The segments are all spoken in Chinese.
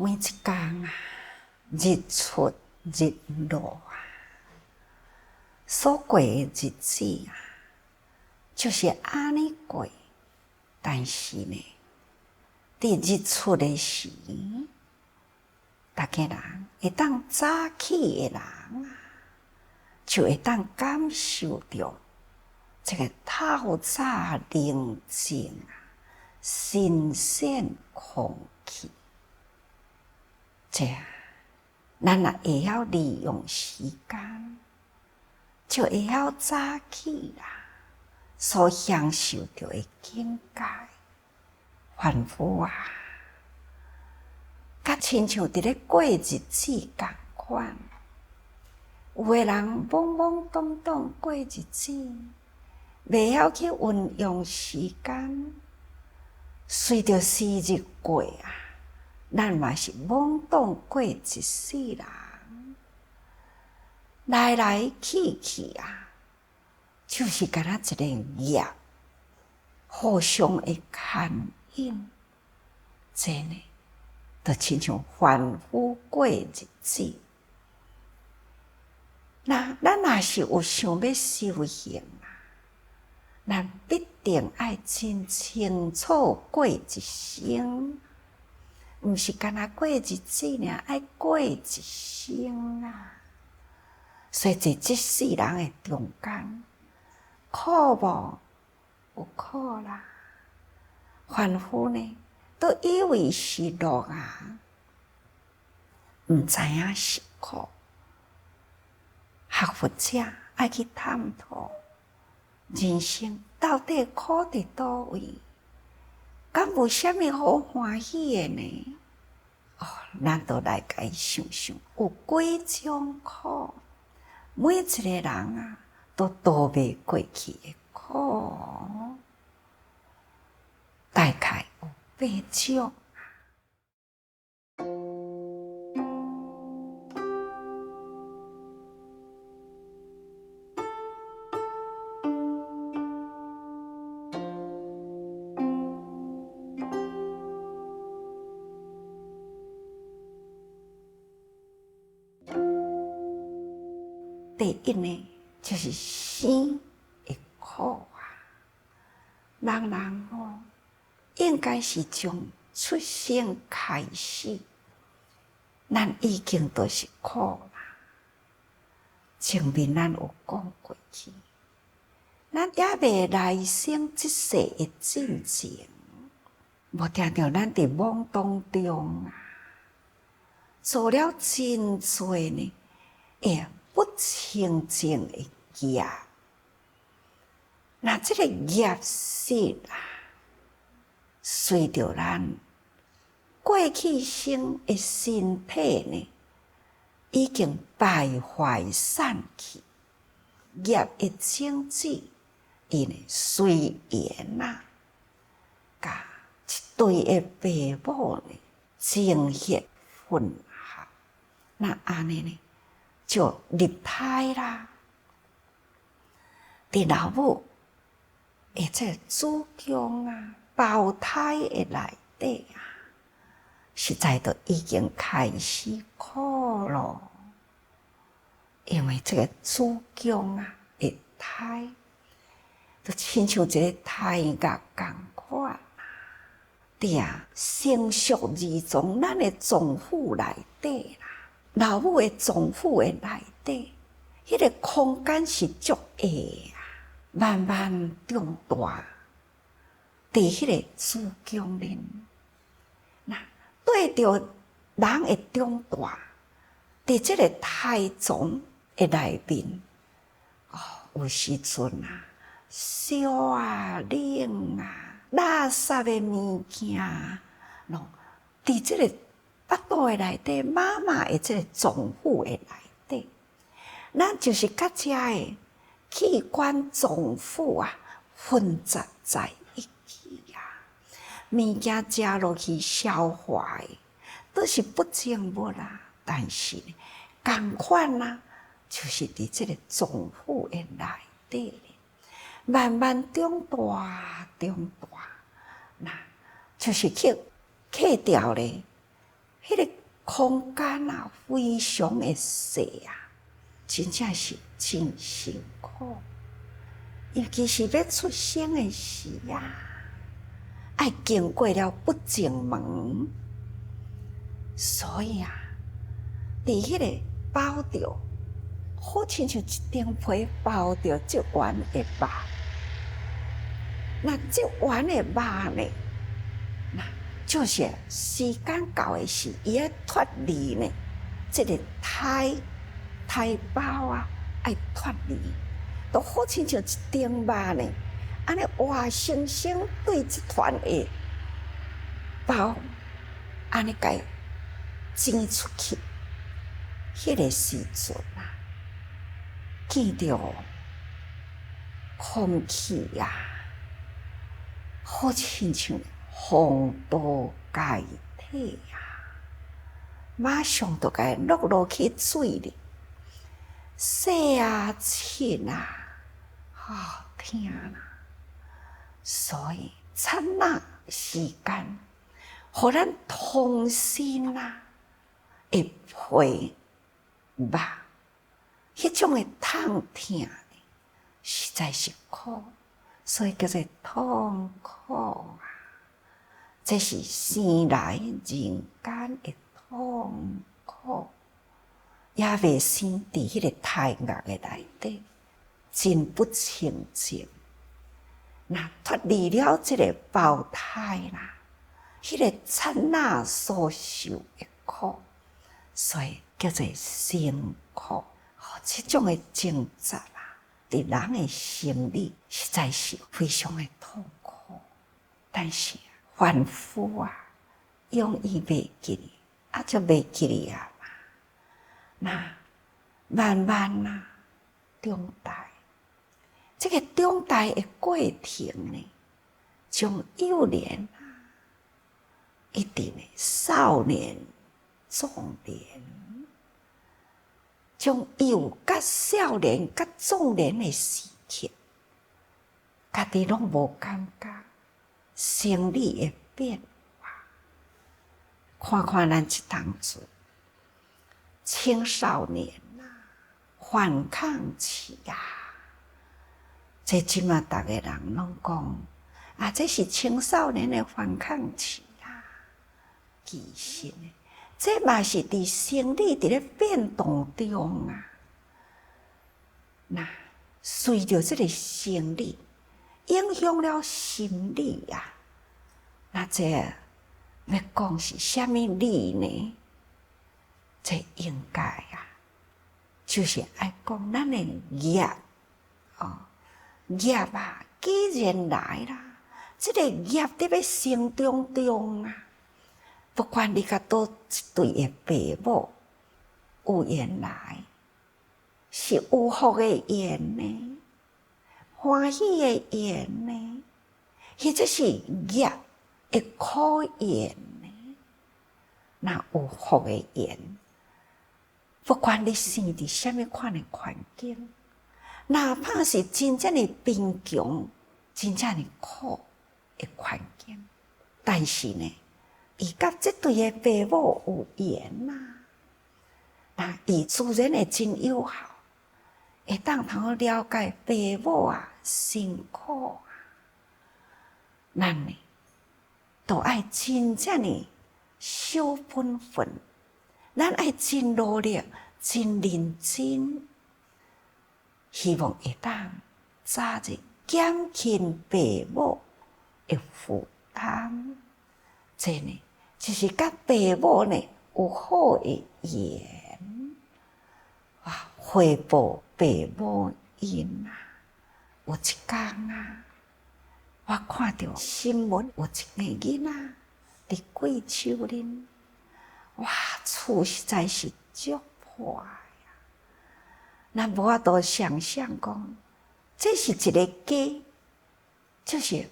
每一天啊，日出日落啊，所过的日子啊，就是安尼过。但是呢，伫日出的时，大家人会当早起的人啊，就会当感受到这个透早宁静啊、新鲜空气。这样，咱也会晓利用时间，就会晓早起啦，所享受到的境界，凡夫啊，甲亲像伫咧过日子共款。有的人懵懵懂懂过日子，袂晓去运用时间，随着时日过啊，咱嘛是懵懂过一世人，来来去去啊，就是敢若一个业，互相的牵引。这呢，就亲像凡夫过日子。那咱若是有想要修行啊，咱必定爱真清楚过一生，毋是干那过日子尔，爱过一生啊。所以在这世人的中间，苦无？有苦啦。凡夫呢，都以为是乐啊，毋知影是苦。学佛者爱去探讨人生到底苦伫倒位，敢有啥物好欢喜的呢？咱就来甲伊想想，有几种苦，每一个人啊，都逃袂过去的苦，大概有8种。第一呢，就是生的苦啊。人人应该是从出生开始，咱已经都是苦啦。前面咱有讲过去，咱也未来生即世的进前，无听到咱伫懵当中啊，做了真多呢，不清净的业。那这个业势啊，随着咱过去生的身体呢，已经败坏散去，业的种子，伊呢随缘啊，甲一对的父母呢，精血混合，那安尼呢，就入胎啦。伫老母这子宫啊、胞胎的内底啊，实在都已经开始苦咯。因为这个子宫啊的胎，就亲像一个胎夹共款啊，成熟而从咱的脏腑内底啦，老母的脏腑的内底，迄个空间是足下啊，慢慢长大，伫迄个子宫里，那对着人的长大，伫这个胎脏的内面，有时阵啊，烧啊、冷啊、垃圾的物件，伫这个腹肚的内底，妈妈的这个脏腑的内底，咱就是甲遮的器官脏腑啊混杂在一起啊，物件食落去消化的都是不净物啦。但是呢，同款啦，就是伫这个脏腑的内底，慢慢长大，那就是去掉咧迄个空间啊，非常的小啊，真正是真辛苦。尤其是要出生的时啊，要经过了不净门，所以啊，伫迄个包着，好亲像一顶被包着这圆的肉。那这圆的肉呢，那就是时间到的时，伊要脱离呢，这个胎包啊，爱脱离，都好亲像一顶肉呢，安尼活生生对这团的包，安尼甲伊挤出去。迄个时阵啊，见着空气啊，好亲像风度解体啊，马上就甲伊落去水里，洗啊亲啊，好听啊！所以刹那时间，互咱童心啊，会陪肉，迄种的痛疼，实在是苦，所以叫做痛苦啊！这是生来人间的痛苦，也未生伫迄个胎压的内底，真不清净。那脱离了这个胞胎啦，迄个刹那所受的苦，所以叫做辛苦。这种的挣扎啦，伫人的心里实在是非常的痛苦。但是凡夫啊，容易袂记哩，就袂记哩啊嘛。那慢慢啊，长大。这个长大的过程呢，从幼年啊，一直呢少年、壮年，从幼甲少年甲壮年的时期，家己拢无感觉生理的变化。看看咱这当阵青少年啊，反抗期啊。这即马逐个人拢讲啊，这是青少年的反抗期啦。其实呢，这嘛是伫生理伫咧变动中啊。那随着这个生理影响了心理啊，那这要讲是虾米理呢？这应该啊，就是爱讲咱的业哦。业啊，既然来啦，这个业伫要成长中啊，不管你甲倒一对的父母有缘来，是有福的缘呢，欢喜的缘呢，或者是业的苦缘呢，那有福的缘，不管你生伫什么款的环境。哪怕是真正的贫穷、真正的苦的环境，但是呢，伊甲这对的父母有缘呐，那伊自然会真友好，会当通好了解父母啊辛苦啊，咱呢都爱真正的小本分，咱爱真努力、真认真。希望会当早日减轻父母的负担，这呢就是甲父母呢有好的缘，啊，回报父母恩啊。有一天啊，我看到新闻有一个囡仔伫贵州林，哇，厝实在是足破。咱无法度想象讲，这是一个家，就是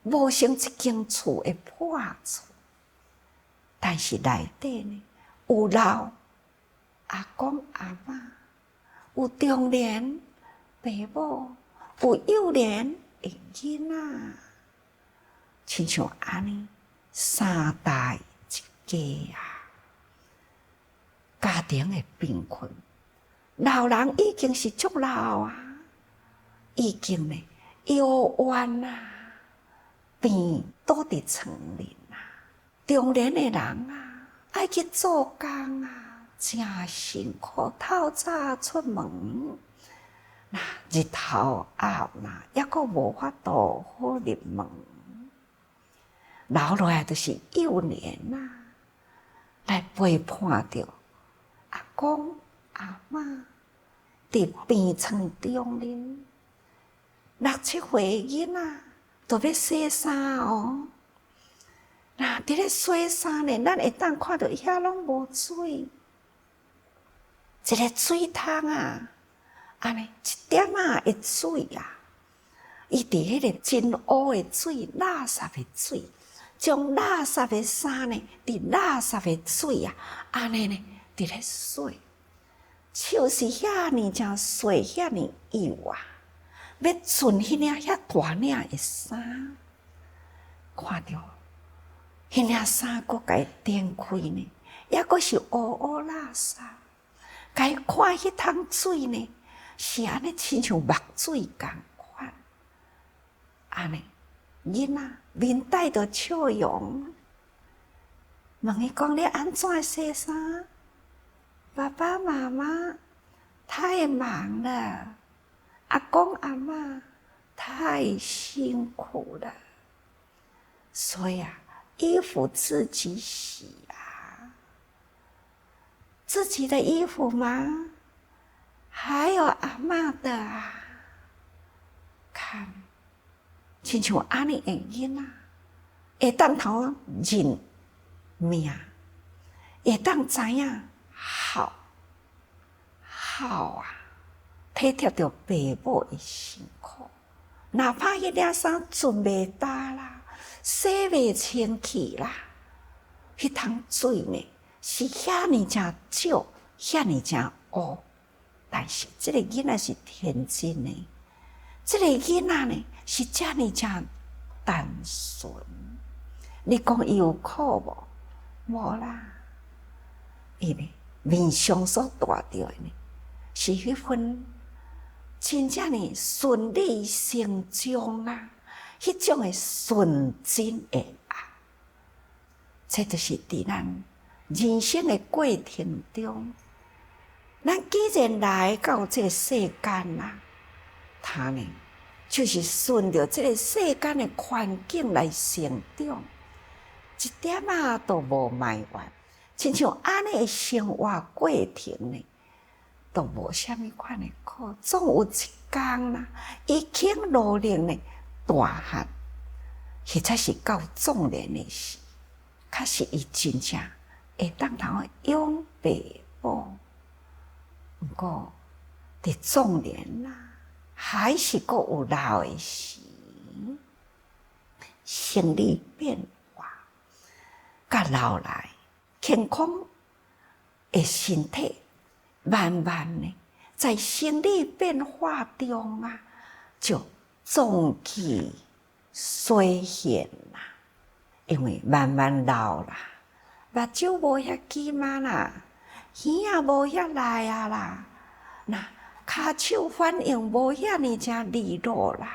无成一间厝的破厝，但是内底呢，有老阿公阿嬷，有中年父母，有幼年的囡仔，亲像安尼三代一家啊。家庭的贫困，老人已经是足老啊，已经呢腰弯啊，病倒伫床里啊。中年的人啊，爱去做工啊，真辛苦。透早出门，日头暗啦，抑阁无法度好入门。留落来就是幼年啊，来陪伴着阿公阿嬷伫病床中呢。6、7岁囡仔都要洗衫哦。伫咧洗衫呢，咱会当看到遐拢无水，一个水桶啊，安尼一点仔的水啊，伊伫迄个真乌的水、垃圾的水，将垃圾的衫呢，伫垃圾的水啊，安尼呢，伫咧洗，手是遐尼正细，遐尼幼啊，要存迄领遐大领的衫，看着。迄领衫佫甲伊展开呢，抑佫是乌乌垃圾。甲伊看迄桶水呢，是安尼亲像墨水共款。安尼，囡仔面带着笑容，问伊讲：“你安怎洗衫？”爸爸妈妈太忙了，阿公阿嬷太辛苦了，所以啊。衣服自己洗啊，自己的衣服吗？还有阿嬷的啊。看，亲像安尼的囡仔，会当头认命，会当知影好啊，体贴着爸母的辛苦，哪怕迄领衫准袂干啦。洗袂清气啦，迄桶水呢是遐尼正少，遐尼正乌，但是这个囡仔是天真的，这个囡仔呢是遮尼正单纯。你讲伊有苦无？无啦，伊呢面上所带着的呢是迄份真正的顺理成章啊。迄种的纯真的爱，这就是伫咱人生的过程中，咱既然来到这个世间啦，他呢就是顺着这个世间的环境来成长，一点仔都无埋怨，亲像安尼的生活过程呢，都无虾米款的苦，总有一天啦，伊肯努力呢。大汉，或者是到壮年的时，确实伊真正会当头养爸母。不过，伫壮年啦，还是阁有老的时，生理变化，甲老来健康的身体，慢慢呢，在生理变化中啊，就壮气衰现啦，因为慢慢老啦，目睭无遐金啊啦，耳也无遐来啊啦，骹手反应无遐尼正利落啦，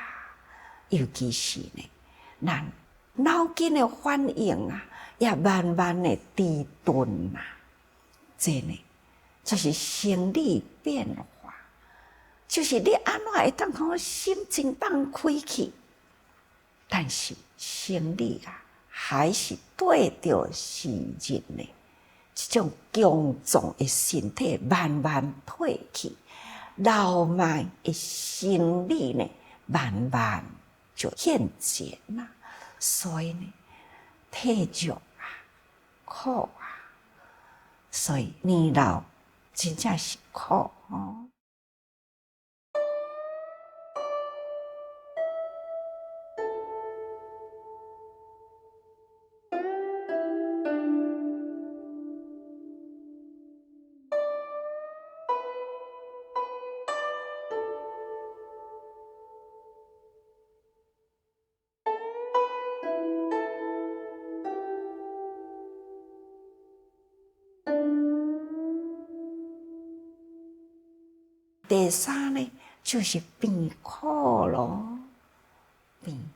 尤其是呢，咱脑筋的反应啊，也慢慢的迟钝啦，这呢，就是生理变化。就是你安怎会当互心情放开去，但是生理啊，还是对着时日呢，这种强壮的身体慢慢褪去，老迈的生理呢，慢慢就现前啦。所以呢，体弱啊，苦啊，所以年老真正是苦哦。第三呢，就是病苦咯，病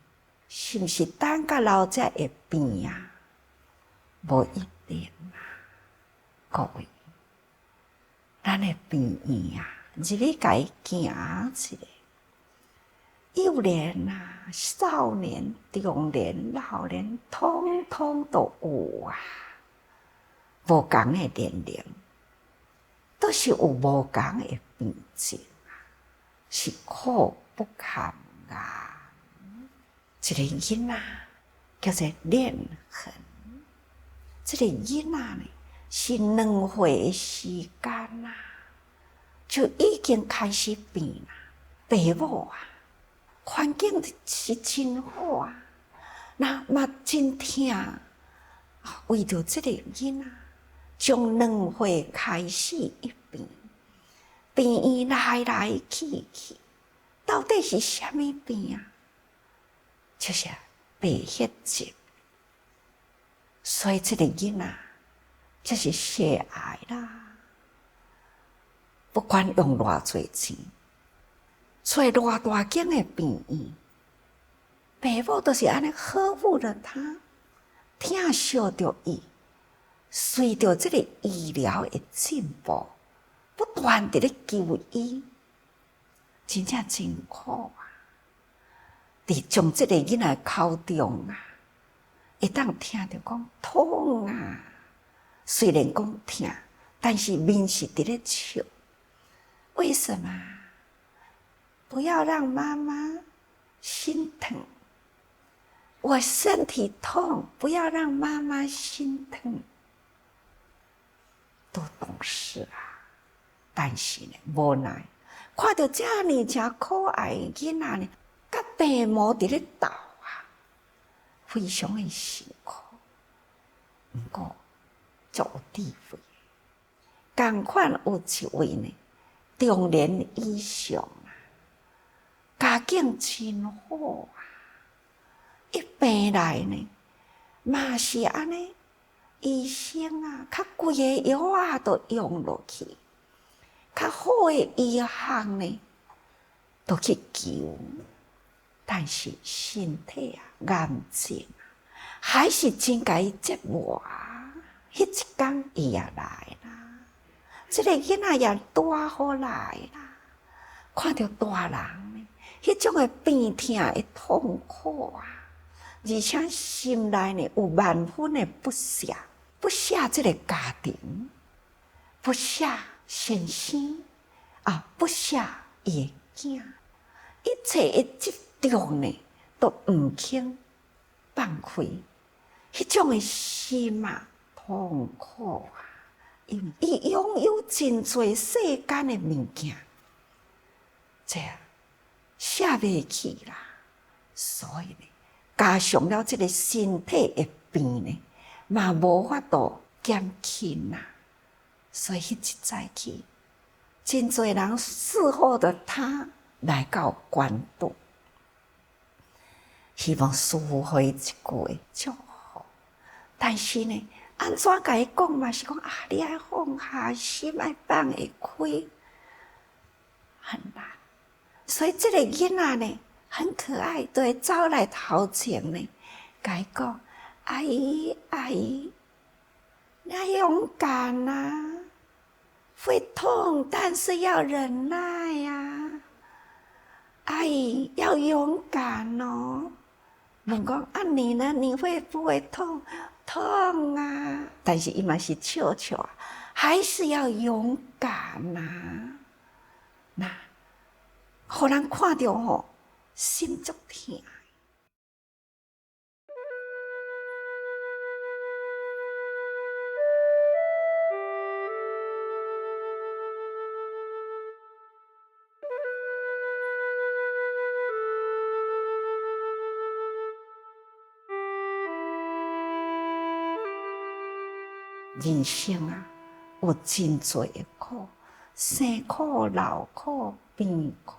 是毋是等甲老才会病啊？无一定啊，各位，咱的病院啊，入去甲伊行一下，幼年啊、少年、中年、老年，统统都有啊。无共的年龄，都是有无共的病症啊，是苦不堪啊。一个囡仔叫做练恒，这个囡仔呢是2岁的时间啊，就已经开始病啦。爸母啊，环境是真好啊，那嘛真疼，为着这个囡仔。从2岁开始一病，病院来去，到底是啥物病啊？就是白血症。所以这个囡仔就是血癌啦。不管用偌侪钱，找偌大间的病院，爸母都是安尼呵护着他，疼惜着伊。随着这个医疗的进步，不断地咧救伊，真正真苦啊！伫从这个囡仔口中啊，会当听着讲痛啊，虽然讲痛，但是面是伫咧笑。为什么？不要让妈妈心疼。我身体痛，不要让妈妈心疼。都懂事啊，但是呢，无奈看到遮尔真可爱的囡仔呢，甲爸母伫咧斗啊，非常的辛苦。不过，足有智慧。同款有一位呢，中年以上啊，家境真好啊，一病来呢，嘛是安尼。医生啊，较贵的药啊，都用落去；较好的医学呢，都去求。但是身体啊，癌症啊，还是真甲伊折磨啊。迄一天伊也来啦，这个囡仔也大好来啦。看到大人呢，迄种的病痛的痛苦啊，而且心内呢有万分的不舍。不舍这个家庭，不舍先生啊，不舍伊的囝，一切的执着呢，都唔肯放开。迄种的心啊，痛苦啊，因为伊拥有真侪世间的物件，这舍袂起啦。所以呢，加上了这个身体的病呢。嘛无法度减轻啦，所以迄一早起，真侪人伺候着他来到关渡，希望师父互伊一句祝福。但是呢，安怎甲伊讲嘛？是讲啊，你爱放下心，爱放会开，很难。所以这个囡仔呢，很可爱，就会走来头前呢，甲伊讲。阿姨，阿姨，你要勇敢啊！会痛，但是要忍耐呀。阿姨要勇敢哦。问讲啊，你呢？你会不会痛？痛啊！但是伊嘛是笑笑啊，还是要勇敢呐。那，互人看到吼，心足疼。人生啊，有真多的苦，生苦、老苦、病苦。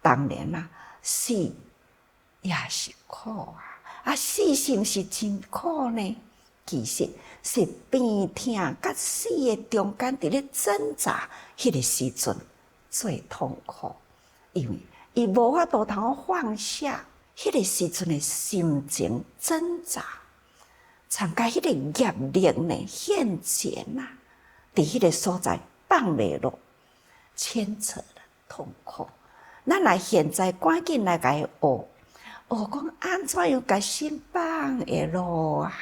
当然啦，死也是苦啊！啊，死是毋是真苦呢？其实是病痛甲死的中间伫咧挣扎，迄个时阵最痛苦，因为伊无法度通放下迄个时阵的心情挣扎，参加迄个业力呢现前啊，伫迄个所在放袂落，牵扯了痛苦。咱来现在赶紧来甲伊学讲安怎样甲心放会落啊？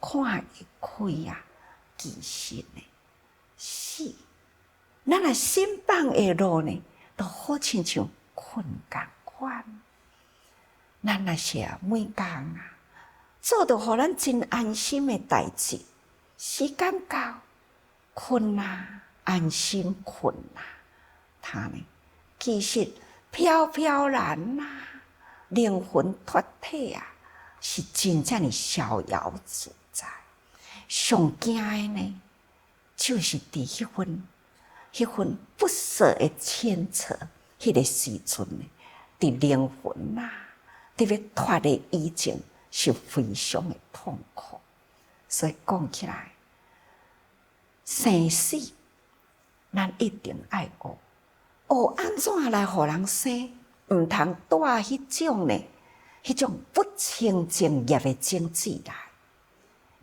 看会开啊，其实呢是，咱若心放会落呢，就好亲像困共款。咱若是每工啊，做着互咱真安心的代志，时间到，困啊，安心困啊，他呢，其实飘飘然啊，灵魂脱体啊，是真正的逍遥自在。上惊的呢，就是伫迄份不舍的牵扯，迄个时阵呢，伫灵魂啊，伫要脱的以前是非常的痛苦。所以讲起来，生死咱一定爱学安怎来互人生，毋通带迄种呢，迄种不清净业的种子来。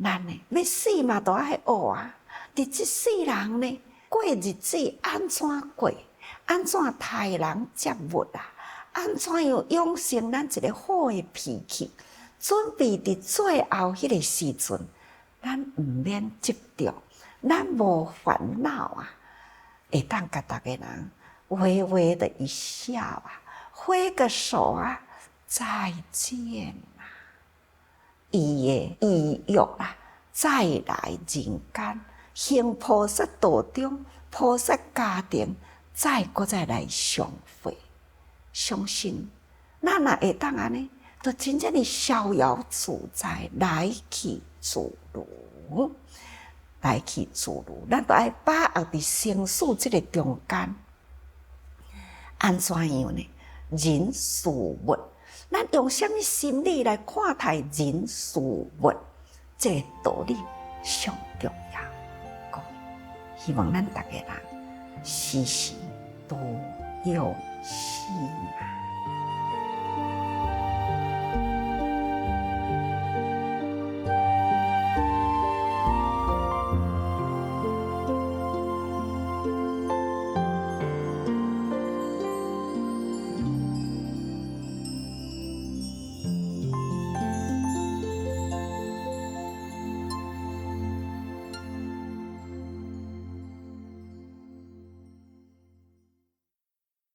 咱呢要死嘛，都爱学啊！伫即世人呢，过日子安怎过？安怎待人接物啊？安怎样养成咱一个好的脾气？准备伫最后迄个时阵，咱毋免执着，咱无烦恼啊，会当甲逐个人微微的一笑啊，挥个手啊，再见啊！伊的意欲啊，再来人间，行菩萨道中，菩萨家庭，再来相会。相信咱若会当安尼，就真正的逍遥自在，来去自如，来去自如。咱就爱把握伫生死这个中间，安怎样呢？人事物，咱用什么心理来看待人事物？这个道理上重要。讲，希望咱大家人时时都用心啊。